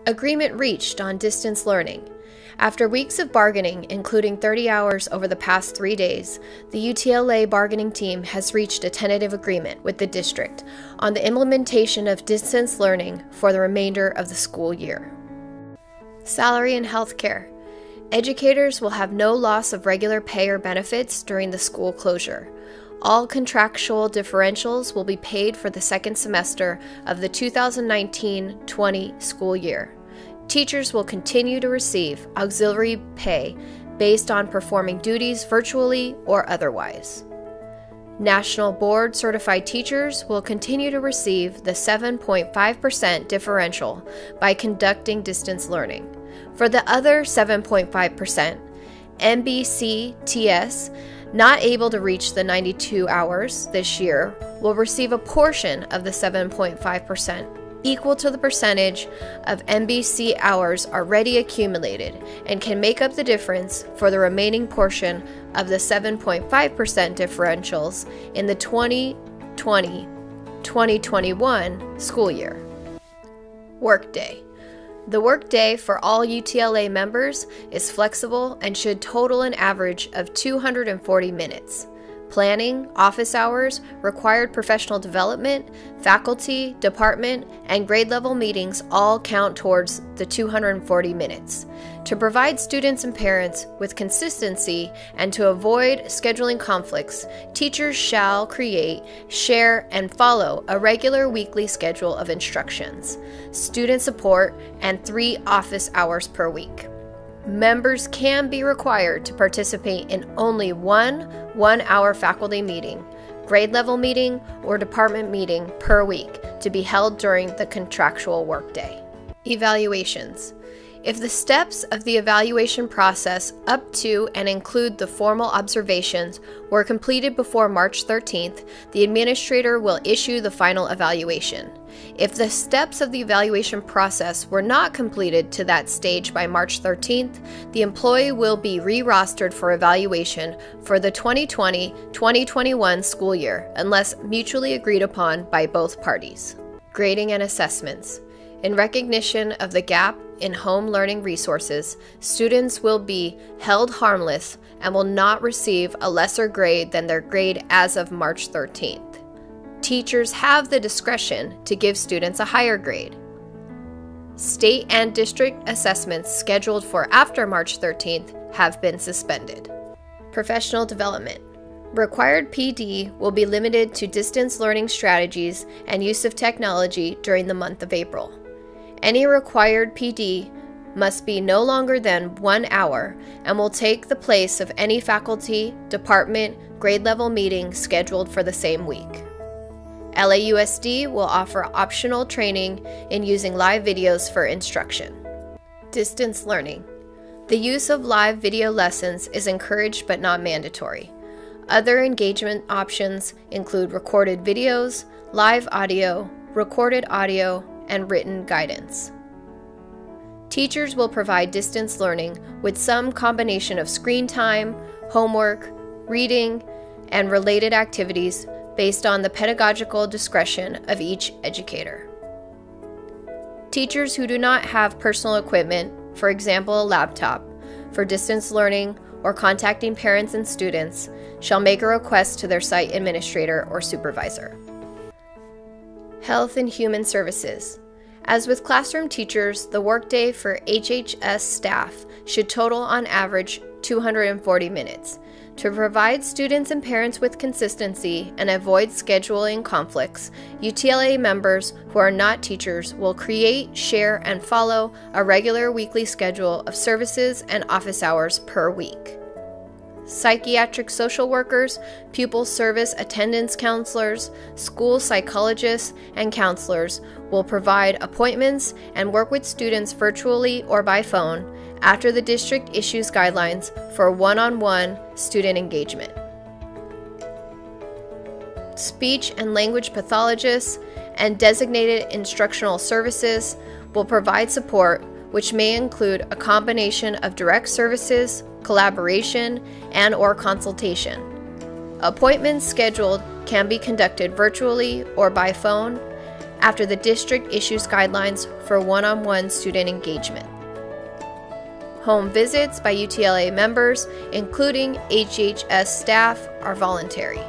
Agreement reached on distance learning. After weeks of bargaining, including 30 hours over the past 3 days, the UTLA bargaining team has reached a tentative agreement with the district on the implementation of distance learning for the remainder of the school year. Salary and health care. Educators will have no loss of regular pay or benefits during the school closure. All contractual differentials will be paid for the second semester of the 2019-20 school year. Teachers will continue to receive auxiliary pay based on performing duties virtually or otherwise. National Board certified teachers will continue to receive the 7.5% differential by conducting distance learning. For the other 7.5%, MBCTS not able to reach the 92 hours this year will receive a portion of the 7.5%, equal to the percentage of MBC hours already accumulated, and can make up the difference for the remaining portion of the 7.5% differentials in the 2020-2021 school year. Workday. The workday for all UTLA members is flexible and should total an average of 240 minutes. Planning, office hours, required professional development, faculty, department, and grade level meetings all count towards the 240 minutes. To provide students and parents with consistency and to avoid scheduling conflicts, teachers shall create, share, and follow a regular weekly schedule of instructions, student support, and 3 office hours per week. Members can be required to participate in only one 1-hour faculty meeting, grade level meeting, or department meeting per week to be held during the contractual workday. Evaluations. If the steps of the evaluation process up to and include the formal observations were completed before March 13th, the administrator will issue the final evaluation. If the steps of the evaluation process were not completed to that stage by March 13th, the employee will be re-rostered for evaluation for the 2020-2021 school year unless mutually agreed upon by both parties. Grading and assessments. In recognition of the gap in home learning resources, students will be held harmless and will not receive a lesser grade than their grade as of March 13th. Teachers have the discretion to give students a higher grade. State and district assessments scheduled for after March 13th have been suspended. Professional development. Required PD will be limited to distance learning strategies and use of technology during the month of April. Any required PD must be no longer than 1 hour and will take the place of any faculty, department, grade level meeting scheduled for the same week. LAUSD will offer optional training in using live videos for instruction. Distance learning. The use of live video lessons is encouraged but not mandatory. Other engagement options include recorded videos, live audio, recorded audio, and written guidance. Teachers will provide distance learning with some combination of screen time, homework, reading, and related activities based on the pedagogical discretion of each educator. Teachers who do not have personal equipment, for example a laptop, for distance learning or contacting parents and students, shall make a request to their site administrator or supervisor. Health and Human Services. As with classroom teachers, the workday for HHS staff should total on average 240 minutes. To provide students and parents with consistency and avoid scheduling conflicts, UTLA members who are not teachers will create, share, and follow a regular weekly schedule of services and office hours per week. Psychiatric social workers, pupil service attendance counselors, school psychologists, and counselors will provide appointments and work with students virtually or by phone after the district issues guidelines for one-on-one student engagement. Speech and language pathologists and designated instructional services will provide support, which may include a combination of direct services, collaboration, and/or consultation. Appointments scheduled can be conducted virtually or by phone, after the district issues guidelines for one-on-one student engagement. Home visits by UTLA members, including HHS staff, are voluntary.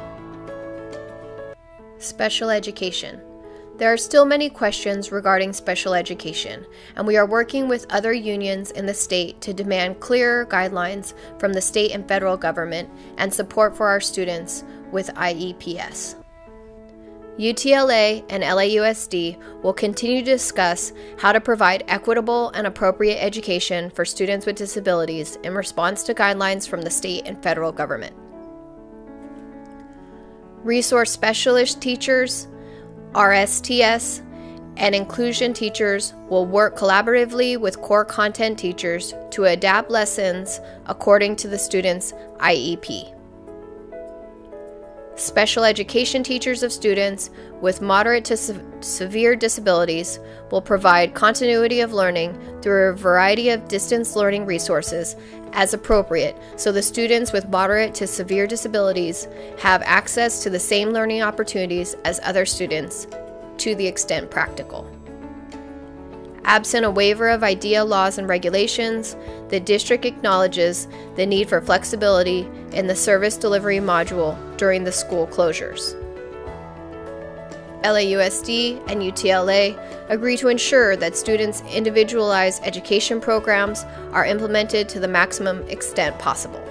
Special education. There are still many questions regarding special education, and we are working with other unions in the state to demand clearer guidelines from the state and federal government and support for our students with IEPs. UTLA and LAUSD will continue to discuss how to provide equitable and appropriate education for students with disabilities in response to guidelines from the state and federal government. Resource specialist teachers, RSTS, and inclusion teachers will work collaboratively with core content teachers to adapt lessons according to the student's IEP. Special education teachers of students with moderate to severe disabilities will provide continuity of learning through a variety of distance learning resources as appropriate, so the students with moderate to severe disabilities have access to the same learning opportunities as other students to the extent practical. Absent a waiver of IDEA laws and regulations, the district acknowledges the need for flexibility in the service delivery module during the school closures. LAUSD and UTLA agree to ensure that students' individualized education programs are implemented to the maximum extent possible.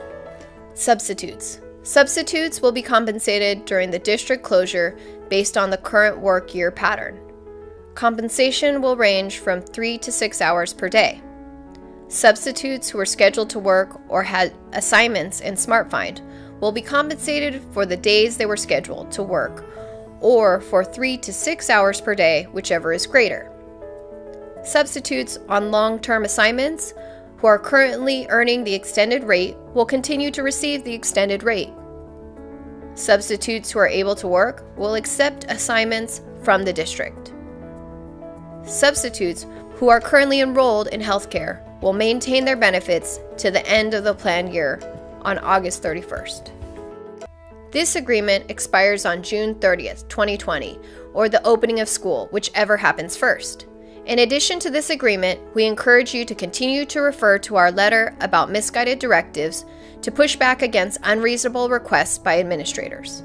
Substitutes. Substitutes will be compensated during the district closure based on the current work year pattern. Compensation will range from 3 to 6 hours per day. Substitutes who are scheduled to work or had assignments in SmartFind will be compensated for the days they were scheduled to work, or for 3 to 6 hours per day, whichever is greater. Substitutes on long-term assignments who are currently earning the extended rate will continue to receive the extended rate. Substitutes who are able to work will accept assignments from the district. Substitutes who are currently enrolled in healthcare will maintain their benefits to the end of the plan year on August 31st. This agreement expires on June 30th, 2020, or the opening of school, whichever happens first. In addition to this agreement, we encourage you to continue to refer to our letter about misguided directives to push back against unreasonable requests by administrators.